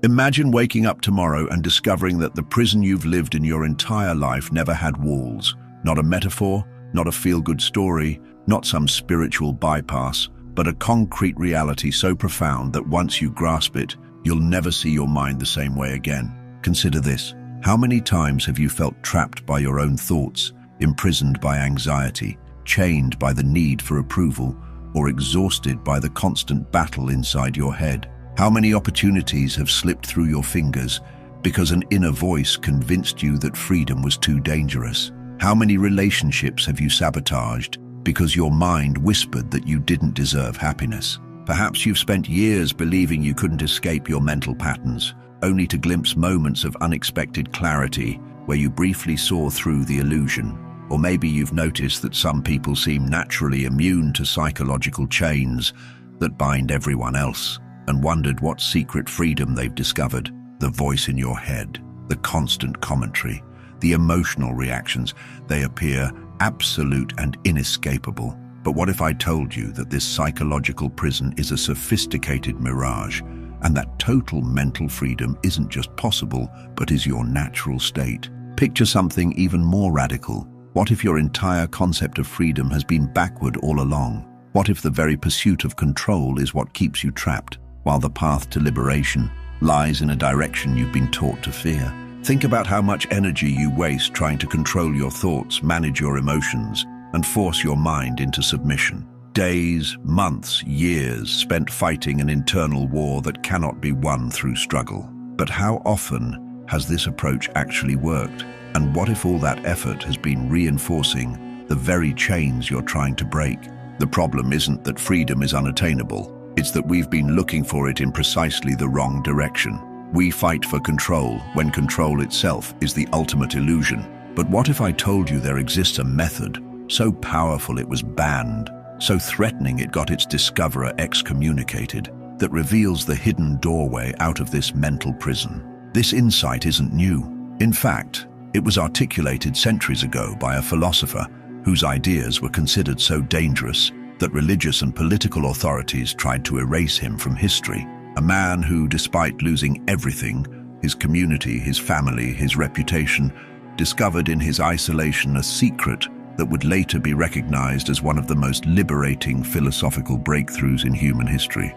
Imagine waking up tomorrow and discovering that the prison you've lived in your entire life never had walls. Not a metaphor, not a feel-good story, not some spiritual bypass, but a concrete reality so profound that once you grasp it, you'll never see your mind the same way again. Consider this. How many times have you felt trapped by your own thoughts, imprisoned by anxiety, chained by the need for approval, or exhausted by the constant battle inside your head? How many opportunities have slipped through your fingers because an inner voice convinced you that freedom was too dangerous? How many relationships have you sabotaged because your mind whispered that you didn't deserve happiness? Perhaps you've spent years believing you couldn't escape your mental patterns, only to glimpse moments of unexpected clarity where you briefly saw through the illusion. Or maybe you've noticed that some people seem naturally immune to psychological chains that bind everyone else, and wondered what secret freedom they've discovered. The voice in your head, the constant commentary, the emotional reactions, they appear absolute and inescapable. But what if I told you that this psychological prison is a sophisticated mirage, and that total mental freedom isn't just possible, but is your natural state? Picture something even more radical. What if your entire concept of freedom has been backward all along? What if the very pursuit of control is what keeps you trapped, while the path to liberation lies in a direction you've been taught to fear? Think about how much energy you waste trying to control your thoughts, manage your emotions, and force your mind into submission. Days, months, years spent fighting an internal war that cannot be won through struggle. But how often has this approach actually worked? And what if all that effort has been reinforcing the very chains you're trying to break? The problem isn't that freedom is unattainable. It's that we've been looking for it in precisely the wrong direction. We fight for control when control itself is the ultimate illusion. But what if I told you there exists a method so powerful it was banned, so threatening it got its discoverer excommunicated, that reveals the hidden doorway out of this mental prison? This insight isn't new. In fact, it was articulated centuries ago by a philosopher whose ideas were considered so dangerous that religious and political authorities tried to erase him from history. A man who, despite losing everything, his community, his family, his reputation, discovered in his isolation a secret that would later be recognized as one of the most liberating philosophical breakthroughs in human history.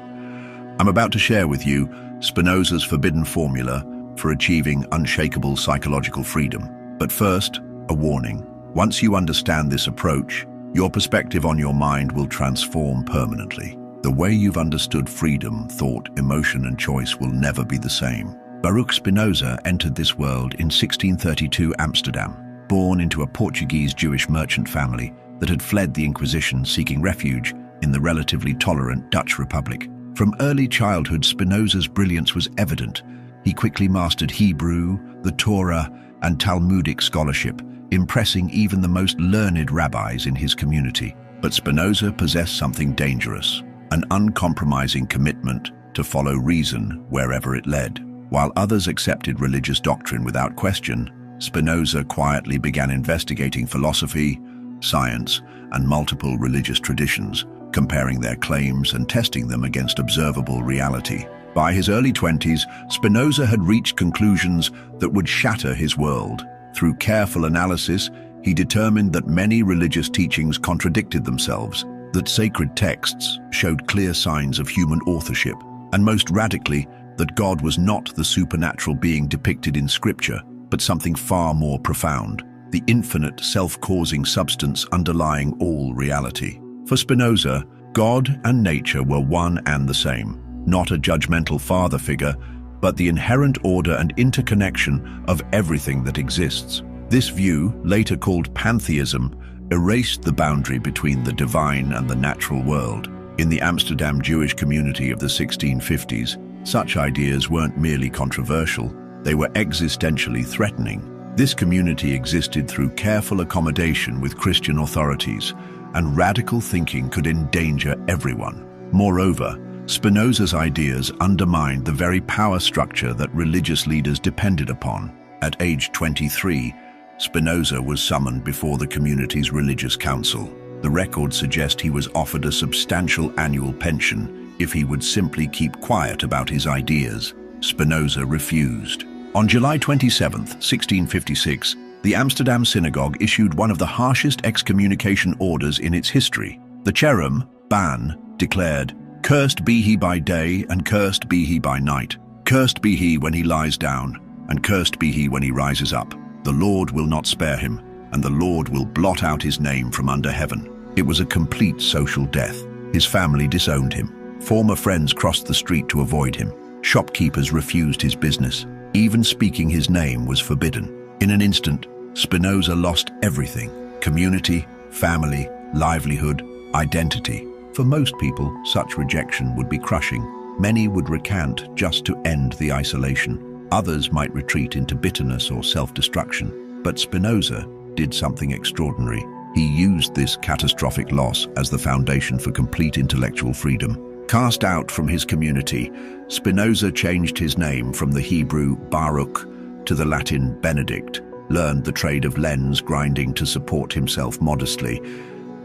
I'm about to share with you Spinoza's forbidden formula for achieving unshakable psychological freedom. But first, a warning. Once you understand this approach, your perspective on your mind will transform permanently. The way you've understood freedom, thought, emotion, and choice will never be the same. Baruch Spinoza entered this world in 1632 Amsterdam, born into a Portuguese Jewish merchant family that had fled the Inquisition seeking refuge in the relatively tolerant Dutch Republic. From early childhood, Spinoza's brilliance was evident. He quickly mastered Hebrew, the Torah, and Talmudic scholarship, impressing even the most learned rabbis in his community. But Spinoza possessed something dangerous, an uncompromising commitment to follow reason wherever it led. While others accepted religious doctrine without question, Spinoza quietly began investigating philosophy, science, and multiple religious traditions, comparing their claims and testing them against observable reality. By his early 20s, Spinoza had reached conclusions that would shatter his world. Through careful analysis, he determined that many religious teachings contradicted themselves, that sacred texts showed clear signs of human authorship, and most radically, that God was not the supernatural being depicted in Scripture, but something far more profound, the infinite self-causing substance underlying all reality. For Spinoza, God and nature were one and the same, not a judgmental father figure, but the inherent order and interconnection of everything that exists. This view, later called pantheism, erased the boundary between the divine and the natural world. In the Amsterdam Jewish community of the 1650s, such ideas weren't merely controversial, they were existentially threatening. This community existed through careful accommodation with Christian authorities, and radical thinking could endanger everyone. Moreover, Spinoza's ideas undermined the very power structure that religious leaders depended upon. At age 23, Spinoza was summoned before the community's religious council. The records suggest he was offered a substantial annual pension if he would simply keep quiet about his ideas. Spinoza refused. On July 27, 1656, the Amsterdam synagogue issued one of the harshest excommunication orders in its history. The cherem, ban, declared, "Cursed be he by day, and cursed be he by night. Cursed be he when he lies down, and cursed be he when he rises up. The Lord will not spare him, and the Lord will blot out his name from under heaven." It was a complete social death. His family disowned him. Former friends crossed the street to avoid him. Shopkeepers refused his business. Even speaking his name was forbidden. In an instant, Spinoza lost everything: community, family, livelihood, identity. For most people, such rejection would be crushing. Many would recant just to end the isolation. Others might retreat into bitterness or self-destruction. But Spinoza did something extraordinary. He used this catastrophic loss as the foundation for complete intellectual freedom. Cast out from his community, Spinoza changed his name from the Hebrew Baruch to the Latin Benedict, learned the trade of lens grinding to support himself modestly,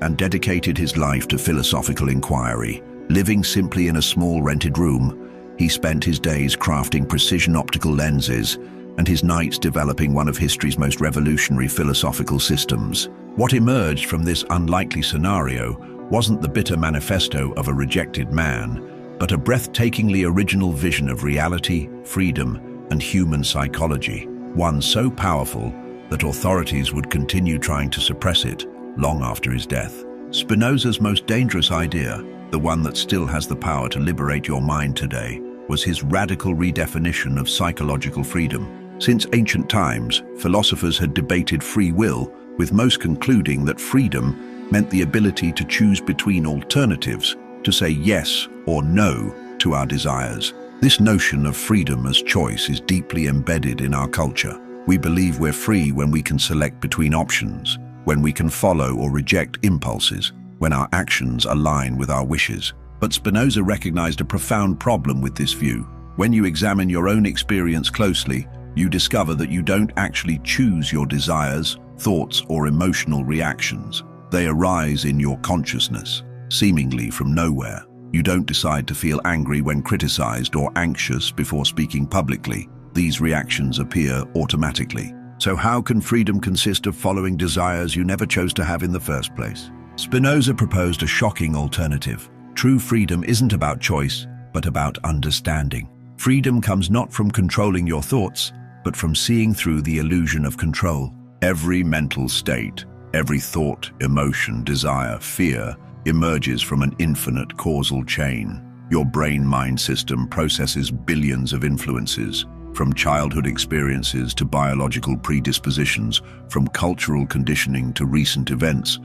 and dedicated his life to philosophical inquiry. Living simply in a small rented room, he spent his days crafting precision optical lenses and his nights developing one of history's most revolutionary philosophical systems. What emerged from this unlikely scenario wasn't the bitter manifesto of a rejected man, but a breathtakingly original vision of reality, freedom, and human psychology, one so powerful that authorities would continue trying to suppress it long after his death. Spinoza's most dangerous idea, the one that still has the power to liberate your mind today, was his radical redefinition of psychological freedom. Since ancient times, philosophers had debated free will, with most concluding that freedom meant the ability to choose between alternatives, to say yes or no to our desires. This notion of freedom as choice is deeply embedded in our culture. We believe we're free when we can select between options, when we can follow or reject impulses, when our actions align with our wishes. But Spinoza recognized a profound problem with this view. When you examine your own experience closely, you discover that you don't actually choose your desires, thoughts, or emotional reactions. They arise in your consciousness, seemingly from nowhere. You don't decide to feel angry when criticized or anxious before speaking publicly. These reactions appear automatically. So how can freedom consist of following desires you never chose to have in the first place? Spinoza proposed a shocking alternative. True freedom isn't about choice, but about understanding. Freedom comes not from controlling your thoughts, but from seeing through the illusion of control. Every mental state, every thought, emotion, desire, fear, emerges from an infinite causal chain. Your brain-mind system processes billions of influences, from childhood experiences to biological predispositions, from cultural conditioning to recent events,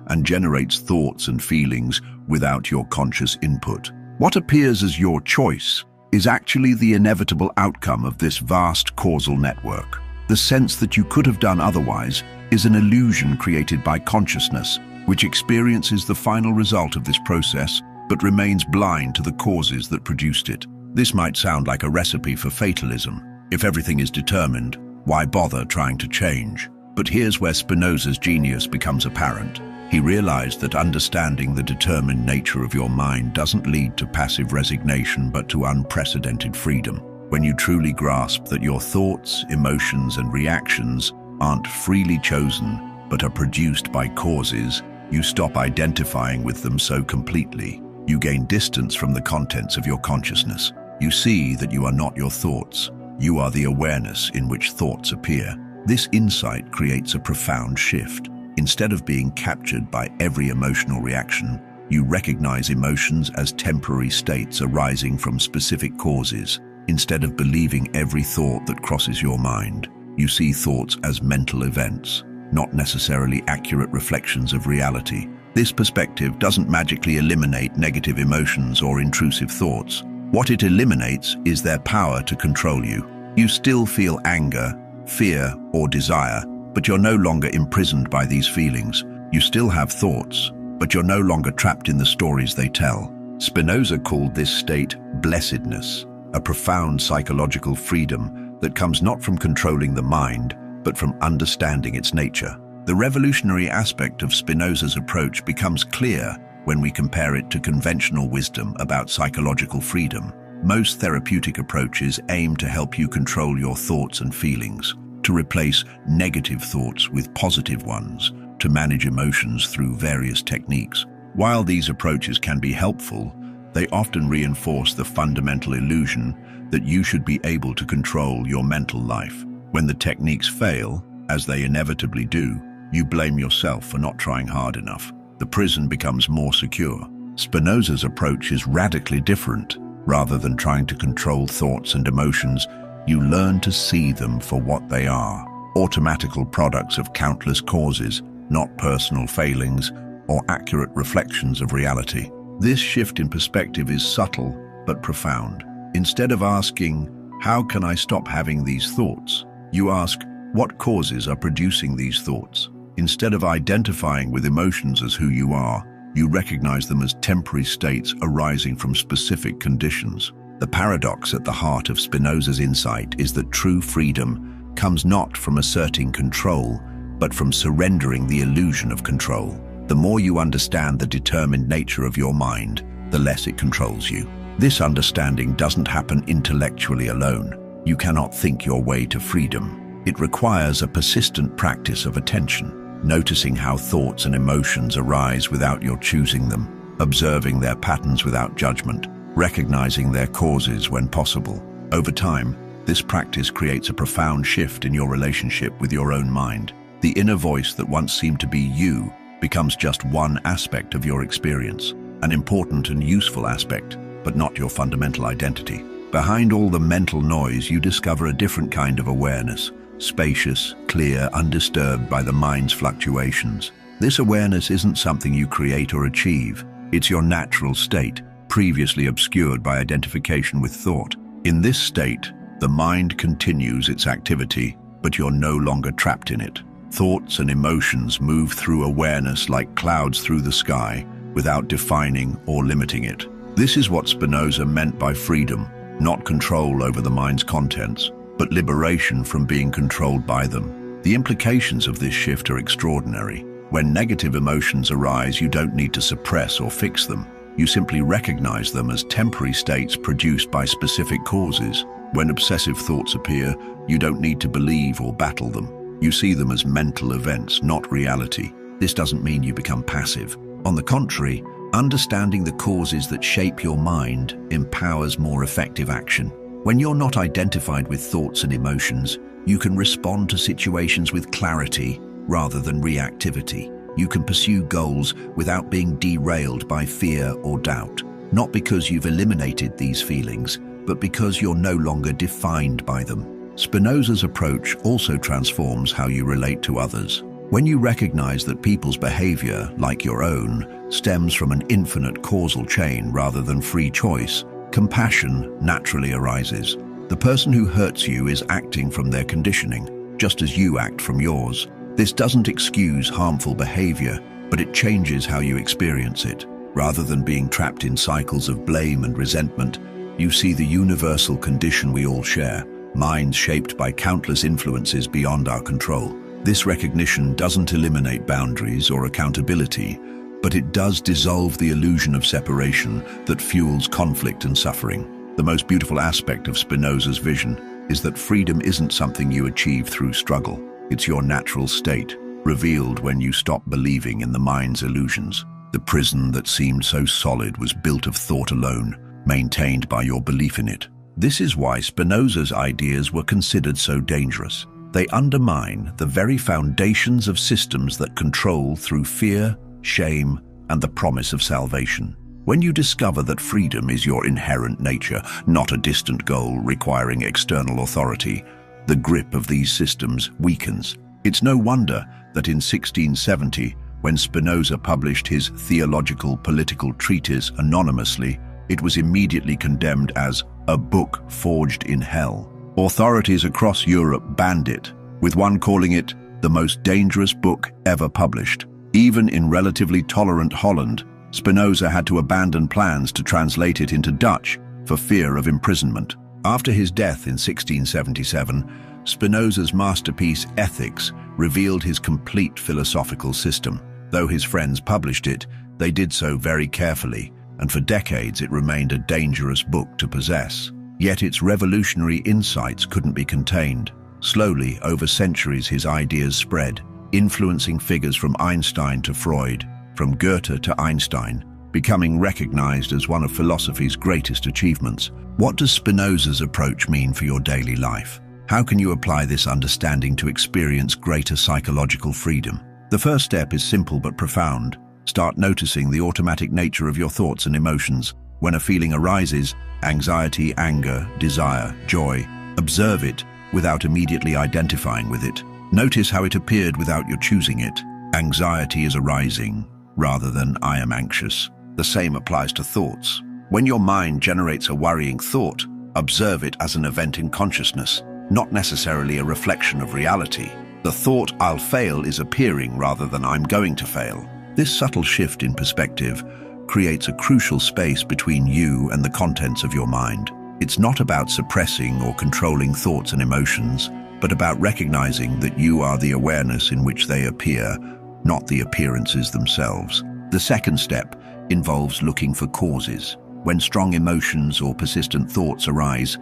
and generates thoughts and feelings without your conscious input. What appears as your choice is actually the inevitable outcome of this vast causal network. The sense that you could have done otherwise is an illusion created by consciousness, which experiences the final result of this process, but remains blind to the causes that produced it. This might sound like a recipe for fatalism. If everything is determined, why bother trying to change? But here's where Spinoza's genius becomes apparent. He realized that understanding the determined nature of your mind doesn't lead to passive resignation, but to unprecedented freedom. When you truly grasp that your thoughts, emotions, and reactions aren't freely chosen, but are produced by causes, you stop identifying with them so completely. You gain distance from the contents of your consciousness. You see that you are not your thoughts. You are the awareness in which thoughts appear. This insight creates a profound shift. Instead of being captured by every emotional reaction, you recognize emotions as temporary states arising from specific causes. Instead of believing every thought that crosses your mind, you see thoughts as mental events, not necessarily accurate reflections of reality. This perspective doesn't magically eliminate negative emotions or intrusive thoughts. What it eliminates is their power to control you. You still feel anger, fear, or desire, but you're no longer imprisoned by these feelings. You still have thoughts, but you're no longer trapped in the stories they tell. Spinoza called this state blessedness, a profound psychological freedom that comes not from controlling the mind, but from understanding its nature. The revolutionary aspect of Spinoza's approach becomes clear when we compare it to conventional wisdom about psychological freedom. Most therapeutic approaches aim to help you control your thoughts and feelings, to replace negative thoughts with positive ones, to manage emotions through various techniques. While these approaches can be helpful, they often reinforce the fundamental illusion that you should be able to control your mental life. When the techniques fail, as they inevitably do, you blame yourself for not trying hard enough. The prison becomes more secure. Spinoza's approach is radically different. Rather than trying to control thoughts and emotions, you learn to see them for what they are, automatical products of countless causes, not personal failings or accurate reflections of reality. This shift in perspective is subtle but profound. Instead of asking, "How can I stop having these thoughts?" you ask, "What causes are producing these thoughts?" Instead of identifying with emotions as who you are, you recognize them as temporary states arising from specific conditions. The paradox at the heart of Spinoza's insight is that true freedom comes not from asserting control, but from surrendering the illusion of control. The more you understand the determined nature of your mind, the less it controls you. This understanding doesn't happen intellectually alone. You cannot think your way to freedom. It requires a persistent practice of attention, noticing how thoughts and emotions arise without your choosing them, observing their patterns without judgment, recognizing their causes when possible. Over time, this practice creates a profound shift in your relationship with your own mind. The inner voice that once seemed to be you becomes just one aspect of your experience, an important and useful aspect, but not your fundamental identity. Behind all the mental noise, you discover a different kind of awareness, spacious, clear, undisturbed by the mind's fluctuations. This awareness isn't something you create or achieve. It's your natural state, previously obscured by identification with thought. In this state, the mind continues its activity, but you're no longer trapped in it. Thoughts and emotions move through awareness like clouds through the sky, without defining or limiting it. This is what Spinoza meant by freedom, not control over the mind's contents, but liberation from being controlled by them. The implications of this shift are extraordinary. When negative emotions arise, you don't need to suppress or fix them. You simply recognize them as temporary states produced by specific causes. When obsessive thoughts appear, you don't need to believe or battle them. You see them as mental events, not reality. This doesn't mean you become passive. On the contrary, understanding the causes that shape your mind empowers more effective action. When you're not identified with thoughts and emotions, you can respond to situations with clarity rather than reactivity. You can pursue goals without being derailed by fear or doubt, not because you've eliminated these feelings, but because you're no longer defined by them. Spinoza's approach also transforms how you relate to others. When you recognize that people's behavior, like your own, stems from an infinite causal chain rather than free choice, compassion naturally arises. The person who hurts you is acting from their conditioning, just as you act from yours. This doesn't excuse harmful behavior, but it changes how you experience it. Rather than being trapped in cycles of blame and resentment, you see the universal condition we all share, minds shaped by countless influences beyond our control. This recognition doesn't eliminate boundaries or accountability, but it does dissolve the illusion of separation that fuels conflict and suffering. The most beautiful aspect of Spinoza's vision is that freedom isn't something you achieve through struggle. It's your natural state, revealed when you stop believing in the mind's illusions. The prison that seemed so solid was built of thought alone, maintained by your belief in it. This is why Spinoza's ideas were considered so dangerous. They undermine the very foundations of systems that control through fear, shame, and the promise of salvation. When you discover that freedom is your inherent nature, not a distant goal requiring external authority, the grip of these systems weakens. It's no wonder that in 1670, when Spinoza published his theological political treatise anonymously, it was immediately condemned as a book forged in hell. Authorities across Europe banned it, with one calling it the most dangerous book ever published. Even in relatively tolerant Holland, Spinoza had to abandon plans to translate it into Dutch for fear of imprisonment. After his death in 1677, Spinoza's masterpiece Ethics revealed his complete philosophical system. Though his friends published it, they did so very carefully, and for decades it remained a dangerous book to possess. Yet its revolutionary insights couldn't be contained. Slowly, over centuries, his ideas spread, influencing figures from Einstein to Freud, from Goethe to Einstein, becoming recognized as one of philosophy's greatest achievements. What does Spinoza's approach mean for your daily life? How can you apply this understanding to experience greater psychological freedom? The first step is simple but profound. Start noticing the automatic nature of your thoughts and emotions. When a feeling arises, anxiety, anger, desire, joy, observe it without immediately identifying with it. Notice how it appeared without your choosing it. Anxiety is arising rather than I am anxious. The same applies to thoughts. When your mind generates a worrying thought, observe it as an event in consciousness, not necessarily a reflection of reality. The thought I'll fail is appearing rather than I'm going to fail. This subtle shift in perspective creates a crucial space between you and the contents of your mind. It's not about suppressing or controlling thoughts and emotions, but about recognizing that you are the awareness in which they appear, not the appearances themselves. The second step involves looking for causes. When strong emotions or persistent thoughts arise,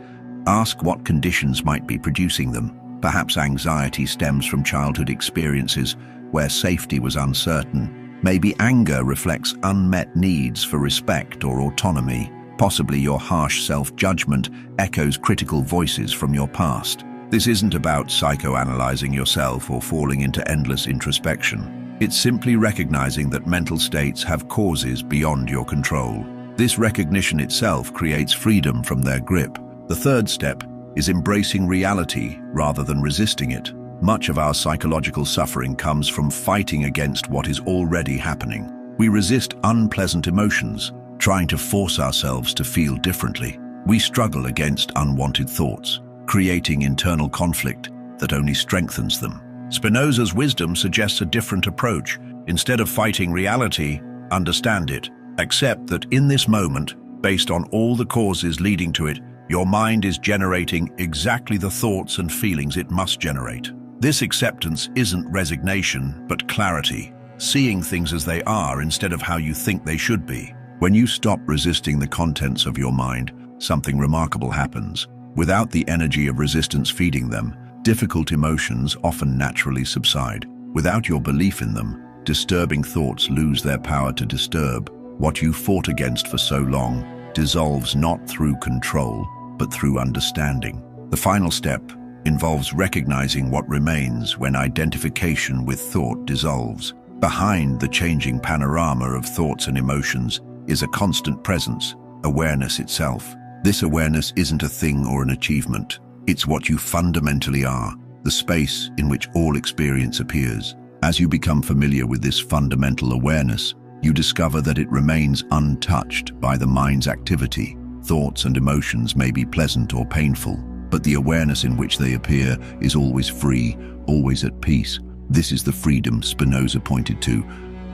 ask what conditions might be producing them. Perhaps anxiety stems from childhood experiences where safety was uncertain. Maybe anger reflects unmet needs for respect or autonomy. Possibly your harsh self-judgment echoes critical voices from your past. This isn't about psychoanalyzing yourself or falling into endless introspection. It's simply recognizing that mental states have causes beyond your control. This recognition itself creates freedom from their grip. The third step is embracing reality rather than resisting it. Much of our psychological suffering comes from fighting against what is already happening. We resist unpleasant emotions, trying to force ourselves to feel differently. We struggle against unwanted thoughts, creating internal conflict that only strengthens them. Spinoza's wisdom suggests a different approach. Instead of fighting reality, understand it. Accept that in this moment, based on all the causes leading to it, your mind is generating exactly the thoughts and feelings it must generate. This acceptance isn't resignation, but clarity, seeing things as they are instead of how you think they should be. When you stop resisting the contents of your mind, something remarkable happens. Without the energy of resistance feeding them, difficult emotions often naturally subside. Without your belief in them, disturbing thoughts lose their power to disturb. What you fought against for so long dissolves not through control, but through understanding. The final step involves recognizing what remains when identification with thought dissolves. Behind the changing panorama of thoughts and emotions is a constant presence, awareness itself. This awareness isn't a thing or an achievement. It's what you fundamentally are, the space in which all experience appears. As you become familiar with this fundamental awareness, you discover that it remains untouched by the mind's activity. Thoughts and emotions may be pleasant or painful, but the awareness in which they appear is always free, always at peace. This is the freedom Spinoza pointed to.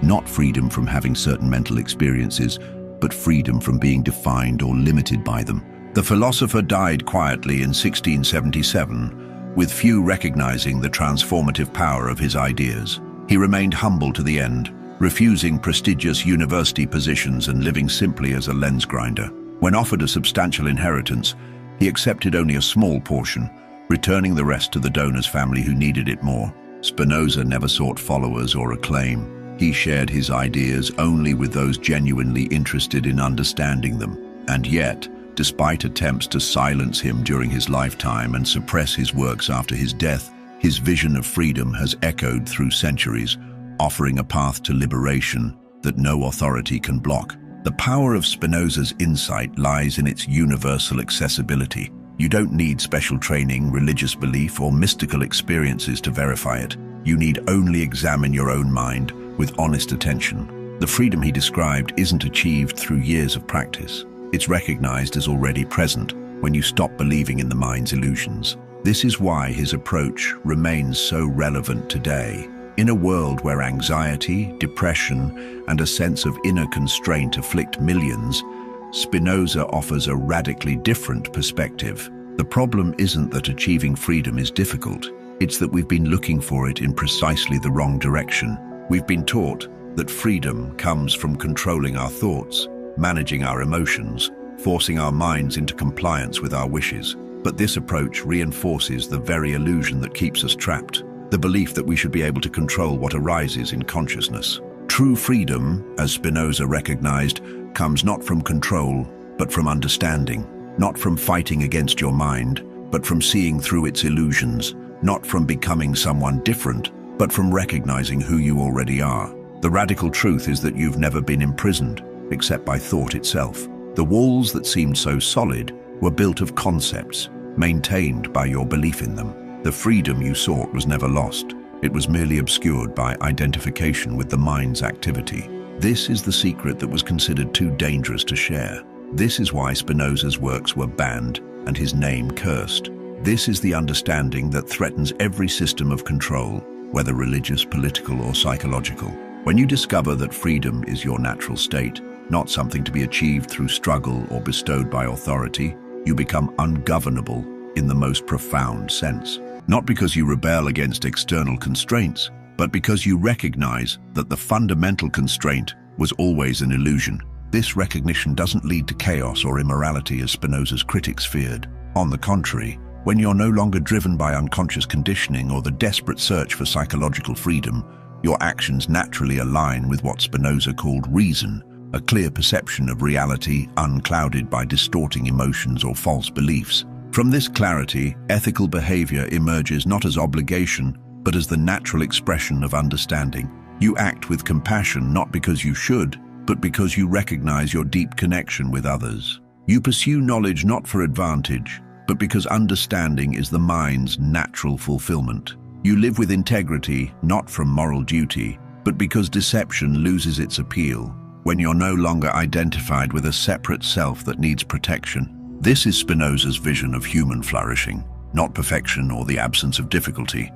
Not freedom from having certain mental experiences, but freedom from being defined or limited by them. The philosopher died quietly in 1677, with few recognizing the transformative power of his ideas. He remained humble to the end, refusing prestigious university positions and living simply as a lens grinder. When offered a substantial inheritance, he accepted only a small portion, returning the rest to the donor's family who needed it more. Spinoza never sought followers or acclaim. He shared his ideas only with those genuinely interested in understanding them. And yet, despite attempts to silence him during his lifetime and suppress his works after his death, his vision of freedom has echoed through centuries, offering a path to liberation that no authority can block. The power of Spinoza's insight lies in its universal accessibility. You don't need special training, religious belief, or mystical experiences to verify it. You need only examine your own mind with honest attention. The freedom he described isn't achieved through years of practice. It's recognized as already present when you stop believing in the mind's illusions. This is why his approach remains so relevant today. In a world where anxiety, depression, and a sense of inner constraint afflict millions, Spinoza offers a radically different perspective. The problem isn't that achieving freedom is difficult. It's that we've been looking for it in precisely the wrong direction. We've been taught that freedom comes from controlling our thoughts, managing our emotions, forcing our minds into compliance with our wishes. But this approach reinforces the very illusion that keeps us trapped, the belief that we should be able to control what arises in consciousness. True freedom, as Spinoza recognized, comes not from control, but from understanding, not from fighting against your mind, but from seeing through its illusions, not from becoming someone different, but from recognizing who you already are. The radical truth is that you've never been imprisoned, except by thought itself. The walls that seemed so solid were built of concepts, maintained by your belief in them. The freedom you sought was never lost. It was merely obscured by identification with the mind's activity. This is the secret that was considered too dangerous to share. This is why Spinoza's works were banned and his name cursed. This is the understanding that threatens every system of control, whether religious, political, or psychological. When you discover that freedom is your natural state, not something to be achieved through struggle or bestowed by authority, you become ungovernable in the most profound sense. Not because you rebel against external constraints, but because you recognize that the fundamental constraint was always an illusion. This recognition doesn't lead to chaos or immorality as Spinoza's critics feared. On the contrary, when you're no longer driven by unconscious conditioning or the desperate search for psychological freedom, your actions naturally align with what Spinoza called reason, a clear perception of reality unclouded by distorting emotions or false beliefs. From this clarity, ethical behavior emerges not as obligation, but as the natural expression of understanding. You act with compassion not because you should, but because you recognize your deep connection with others. You pursue knowledge not for advantage, but because understanding is the mind's natural fulfillment. You live with integrity not from moral duty, but because deception loses its appeal, when you're no longer identified with a separate self that needs protection. This is Spinoza's vision of human flourishing, not perfection or the absence of difficulty,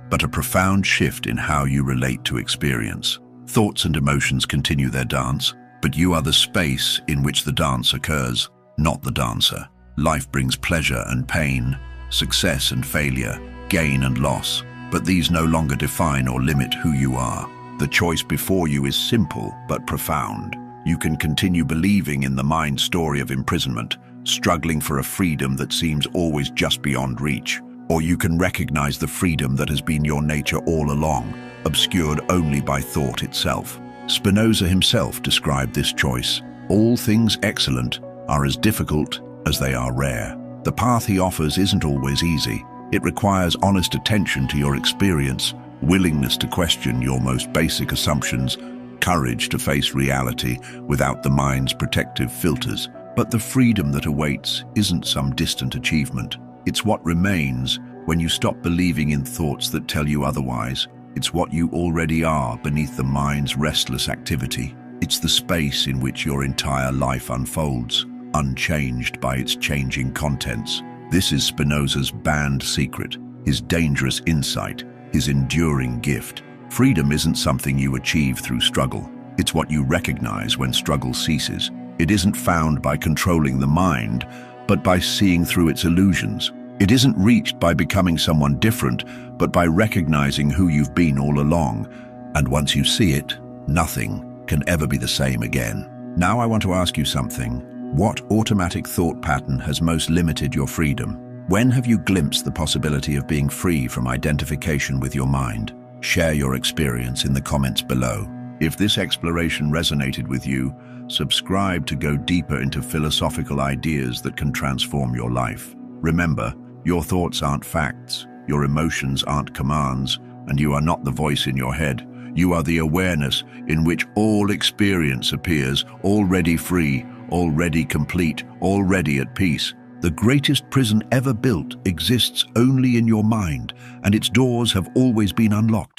but a profound shift in how you relate to experience. Thoughts and emotions continue their dance, but you are the space in which the dance occurs, not the dancer. Life brings pleasure and pain, success and failure, gain and loss, but these no longer define or limit who you are. The choice before you is simple but profound. You can continue believing in the mind's story of imprisonment, struggling for a freedom that seems always just beyond reach, or you can recognize the freedom that has been your nature all along, obscured only by thought itself. Spinoza himself described this choice. All things excellent are as difficult as they are rare. The path he offers isn't always easy. It requires honest attention to your experience, willingness to question your most basic assumptions, courage to face reality without the mind's protective filters. But the freedom that awaits isn't some distant achievement. It's what remains when you stop believing in thoughts that tell you otherwise. It's what you already are beneath the mind's restless activity. It's the space in which your entire life unfolds, unchanged by its changing contents. This is Spinoza's banned secret, his dangerous insight, his enduring gift. Freedom isn't something you achieve through struggle. It's what you recognize when struggle ceases. It isn't found by controlling the mind, but by seeing through its illusions. It isn't reached by becoming someone different, but by recognizing who you've been all along. And once you see it, nothing can ever be the same again. Now I want to ask you something. What automatic thought pattern has most limited your freedom? When have you glimpsed the possibility of being free from identification with your mind? Share your experience in the comments below. If this exploration resonated with you, subscribe to go deeper into philosophical ideas that can transform your life. Remember, your thoughts aren't facts, your emotions aren't commands, and you are not the voice in your head. You are the awareness in which all experience appears, already free, already complete, already at peace. The greatest prison ever built exists only in your mind, and its doors have always been unlocked.